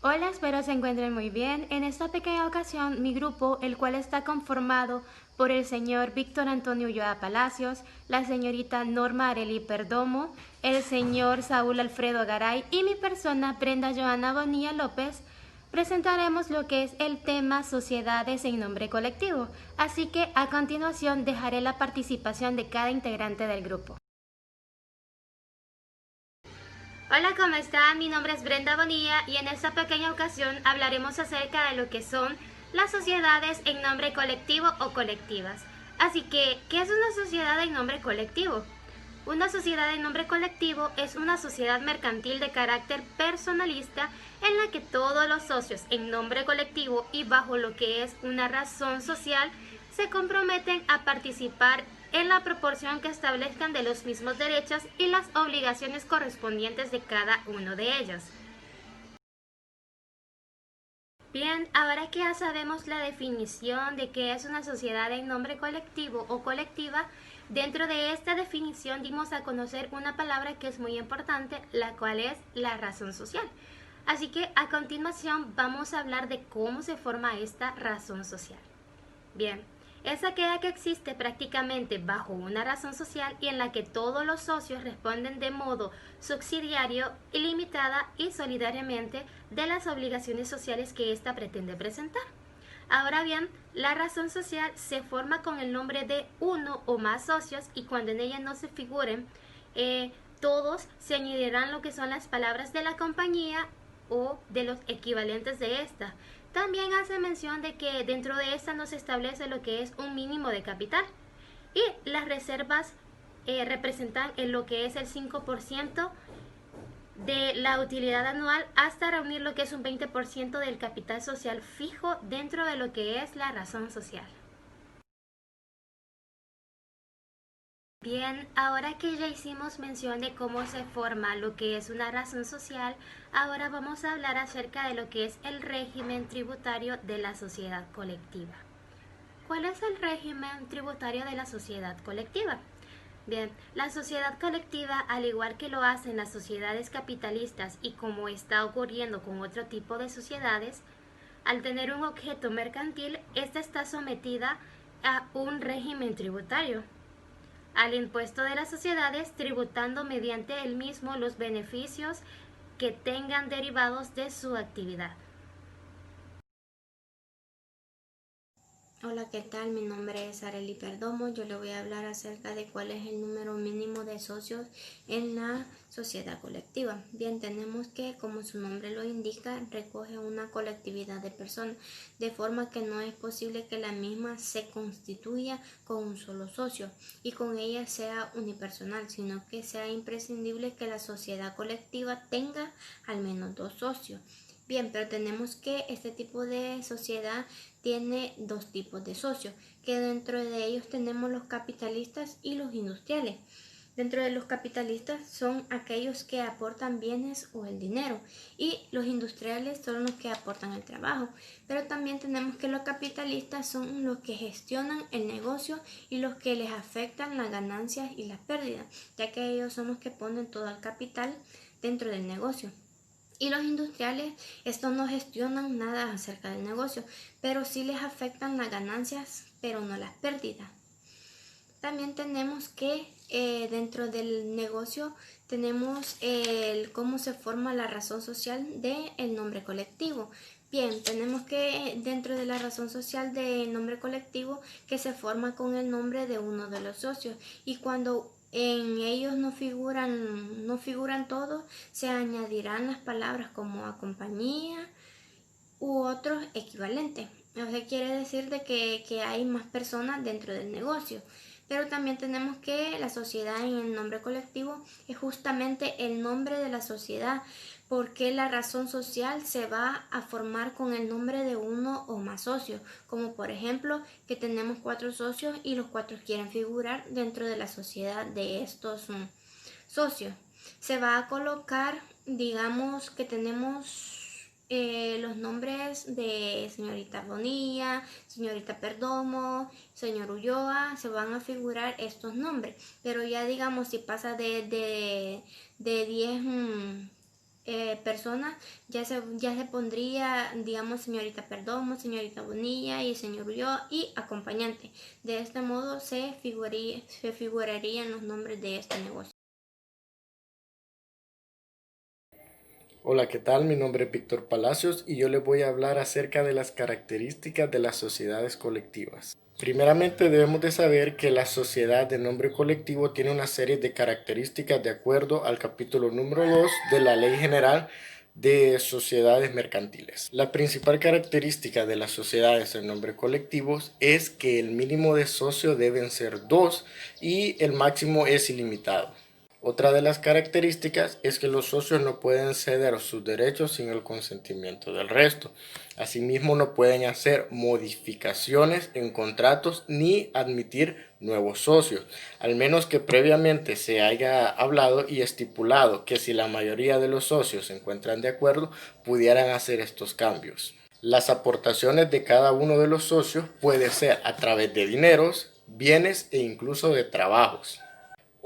Hola, espero se encuentren muy bien. En esta pequeña ocasión, mi grupo, el cual está conformado por el señor Víctor Antonio Ulloa Palacios, la señorita Norma Arely Perdomo, el señor Saúl Alfredo Garay y mi persona, Brenda Joana Bonilla López, presentaremos lo que es el tema Sociedades en nombre colectivo. Así que a continuación dejaré la participación de cada integrante del grupo. Hola, ¿cómo están? Mi nombre es Brenda Bonilla y en esta pequeña ocasión hablaremos acerca de lo que son las sociedades en nombre colectivo o colectivas. Así que, ¿qué es una sociedad en nombre colectivo? Una sociedad en nombre colectivo es una sociedad mercantil de carácter personalista en la que todos los socios en nombre colectivo y bajo lo que es una razón social se comprometen a participar en la proporción que establezcan de los mismos derechos y las obligaciones correspondientes de cada uno de ellos. Bien, ahora que ya sabemos la definición de qué es una sociedad en nombre colectivo o colectiva, dentro de esta definición dimos a conocer una palabra que es muy importante, la cual es la razón social. Así que a continuación vamos a hablar de cómo se forma esta razón social. Bien, es aquella que existe prácticamente bajo una razón social y en la que todos los socios responden de modo subsidiario, ilimitada y solidariamente de las obligaciones sociales que ésta pretende presentar. Ahora bien, la razón social se forma con el nombre de uno o más socios y cuando en ella no se figuren todos, se añadirán lo que son las palabras de la compañía o de los equivalentes de esta. También hace mención de que dentro de esta no se establece lo que es un mínimo de capital y las reservas representan en lo que es el 5% de la utilidad anual hasta reunir lo que es un 20% del capital social fijo dentro de lo que es la razón social. Bien, ahora que ya hicimos mención de cómo se forma lo que es una razón social, ahora vamos a hablar acerca de lo que es el régimen tributario de la sociedad colectiva. ¿Cuál es el régimen tributario de la sociedad colectiva? Bien, la sociedad colectiva, al igual que lo hacen las sociedades capitalistas y como está ocurriendo con otro tipo de sociedades, al tener un objeto mercantil, esta está sometida a un régimen tributario al impuesto de las sociedades, tributando mediante el mismo los beneficios que tengan derivados de su actividad. Hola, ¿qué tal? Mi nombre es Arely Perdomo. Yo le voy a hablar acerca de cuál es el número mínimo de socios en la sociedad colectiva. Bien, tenemos que, como su nombre lo indica, recoge una colectividad de personas, de forma que no es posible que la misma se constituya con un solo socio y con ella sea unipersonal, sino que sea imprescindible que la sociedad colectiva tenga al menos dos socios. Bien, pero tenemos que este tipo de sociedad tiene dos tipos de socios, que dentro de ellos tenemos los capitalistas y los industriales. Dentro de los capitalistas son aquellos que aportan bienes o el dinero y los industriales son los que aportan el trabajo. Pero también tenemos que los capitalistas son los que gestionan el negocio y los que les afectan las ganancias y las pérdidas, ya que ellos son los que ponen todo el capital dentro del negocio. Y los industriales, estos no gestionan nada acerca del negocio, pero sí les afectan las ganancias, pero no las pérdidas. También tenemos que dentro del negocio tenemos cómo se forma la razón social del nombre colectivo. Bien, tenemos que dentro de la razón social del nombre colectivo que se forma con el nombre de uno de los socios y cuando en ellos no figuran todos, se añadirán las palabras como a compañía u otros equivalentes. O sea, quiere decir de que hay más personas dentro del negocio. Pero también tenemos que la sociedad en el nombre colectivo es justamente el nombre de la sociedad, porque la razón social se va a formar con el nombre de uno o más socios, como por ejemplo que tenemos 4 socios y los 4 quieren figurar dentro de la sociedad de estos socios. Se va a colocar, digamos que tenemos los nombres de señorita Bonilla, señorita Perdomo, señor Ulloa, se van a figurar estos nombres. Pero ya digamos, si pasa de 10 personas, ya se pondría, digamos, señorita Perdomo, señorita Bonilla y señor Ulloa y acompañante. De este modo se figurarían los nombres de este negocio. Hola, ¿qué tal? Mi nombre es Víctor Palacios y yo les voy a hablar acerca de las características de las sociedades colectivas. Primeramente debemos de saber que la sociedad de nombre colectivo tiene una serie de características de acuerdo al capítulo número 2 de la Ley General de Sociedades Mercantiles. La principal característica de las sociedades de nombre colectivo es que el mínimo de socios deben ser 2 y el máximo es ilimitado. Otra de las características es que los socios no pueden ceder sus derechos sin el consentimiento del resto. Asimismo, no pueden hacer modificaciones en contratos ni admitir nuevos socios, al menos que previamente se haya hablado y estipulado que si la mayoría de los socios se encuentran de acuerdo, pudieran hacer estos cambios. Las aportaciones de cada uno de los socios puede ser a través de dineros, bienes e incluso de trabajos.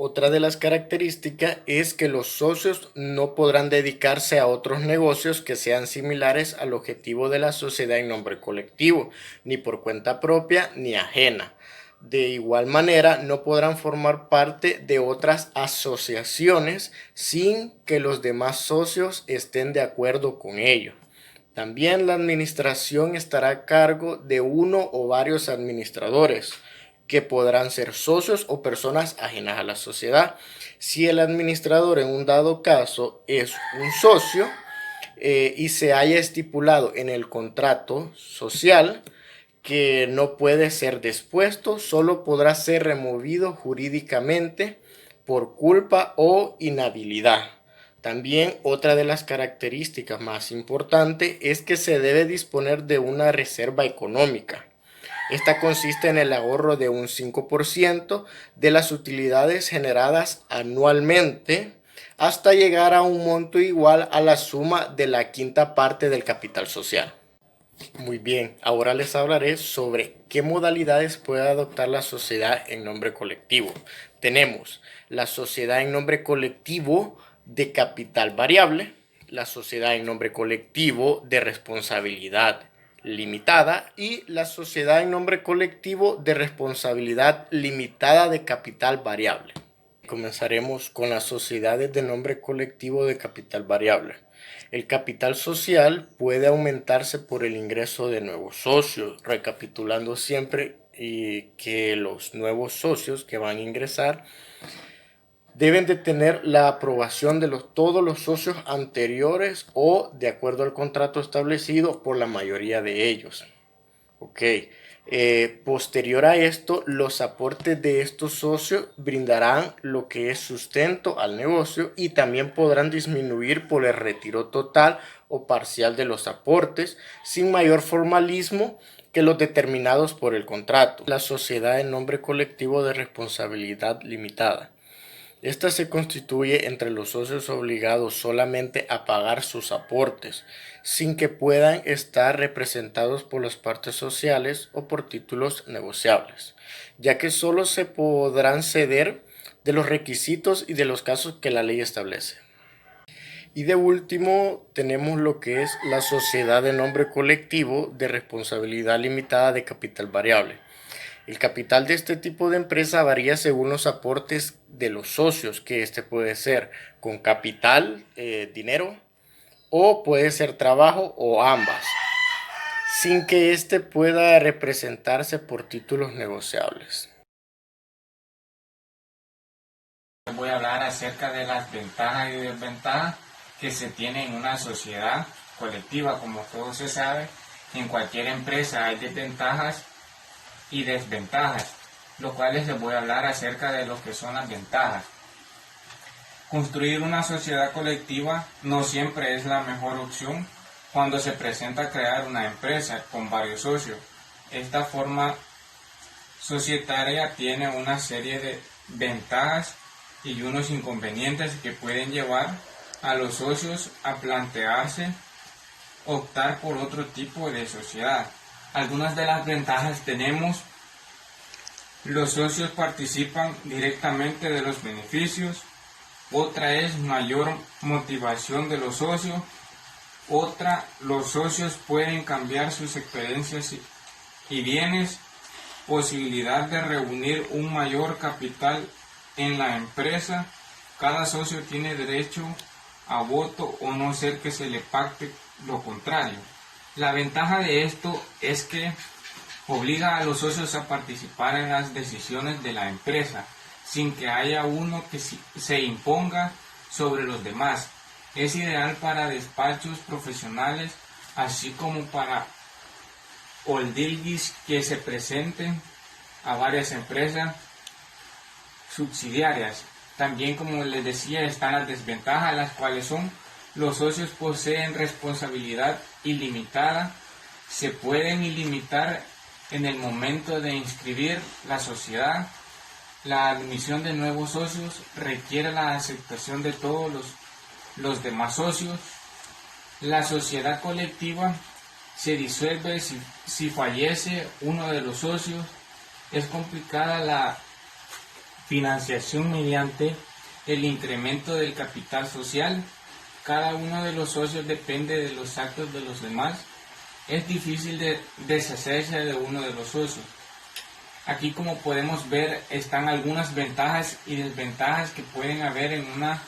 Otra de las características es que los socios no podrán dedicarse a otros negocios que sean similares al objetivo de la sociedad en nombre colectivo, ni por cuenta propia ni ajena. De igual manera, no podrán formar parte de otras asociaciones sin que los demás socios estén de acuerdo con ello. También la administración estará a cargo de uno o varios administradores, que podrán ser socios o personas ajenas a la sociedad. Si el administrador en un dado caso es un socio y se haya estipulado en el contrato social que no puede ser depuesto, solo podrá ser removido jurídicamente por culpa o inhabilidad. También otra de las características más importantes es que se debe disponer de una reserva económica. Esta consiste en el ahorro de un 5% de las utilidades generadas anualmente hasta llegar a un monto igual a la suma de la quinta parte del capital social. Muy bien, ahora les hablaré sobre qué modalidades puede adoptar la sociedad en nombre colectivo. Tenemos la sociedad en nombre colectivo de capital variable, la sociedad en nombre colectivo de responsabilidad limitada y la sociedad en nombre colectivo de responsabilidad limitada de capital variable. Comenzaremos con las sociedades de nombre colectivo de capital variable. El capital social puede aumentarse por el ingreso de nuevos socios, recapitulando siempre que los nuevos socios que van a ingresar deben de tener la aprobación de todos los socios anteriores o de acuerdo al contrato establecido por la mayoría de ellos. Posterior a esto, los aportes de estos socios brindarán lo que es sustento al negocio y también podrán disminuir por el retiro total o parcial de los aportes sin mayor formalismo que los determinados por el contrato. La sociedad en nombre colectivo de responsabilidad limitada. Esta se constituye entre los socios obligados solamente a pagar sus aportes, sin que puedan estar representados por las partes sociales o por títulos negociables, ya que solo se podrán ceder de los requisitos y de los casos que la ley establece. Y de último tenemos lo que es la sociedad de nombre colectivo de responsabilidad limitada de capital variable. El capital de este tipo de empresa varía según los aportes de los socios, que este puede ser con capital, dinero, o puede ser trabajo o ambas, sin que este pueda representarse por títulos negociables. Voy a hablar acerca de las ventajas y desventajas que se tiene en una sociedad colectiva. Como todo se sabe, en cualquier empresa hay desventajas y desventajas, lo cual les voy a hablar acerca de lo que son las ventajas. Construir una sociedad colectiva no siempre es la mejor opción cuando se presenta crear una empresa con varios socios. Esta forma societaria tiene una serie de ventajas y unos inconvenientes que pueden llevar a los socios a plantearse optar por otro tipo de sociedad. Algunas de las ventajas tenemos: los socios participan directamente de los beneficios, Otra es mayor motivación de los socios. Otra, los socios pueden cambiar sus experiencias y bienes. Posibilidad de reunir un mayor capital en la empresa. Cada socio tiene derecho a voto o no ser que se le pacte lo contrario. La ventaja de esto es que obliga a los socios a participar en las decisiones de la empresa sin que haya uno que se imponga sobre los demás. Es ideal para despachos profesionales, así como para holdings que se presenten a varias empresas subsidiarias. También, como les decía, están las desventajas, las cuales son: los socios poseen responsabilidad ilimitada, se pueden ilimitar en el momento de inscribir la sociedad. La admisión de nuevos socios requiere la aceptación de todos los demás socios. La sociedad colectiva se disuelve si fallece uno de los socios. Es complicada la financiación mediante el incremento del capital social. Cada uno de los socios depende de los actos de los demás. Es difícil de deshacerse de uno de los socios. Aquí, como podemos ver, están algunas ventajas y desventajas que pueden haber en una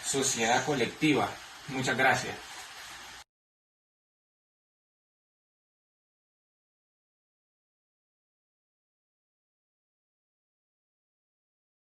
sociedad colectiva. Muchas gracias.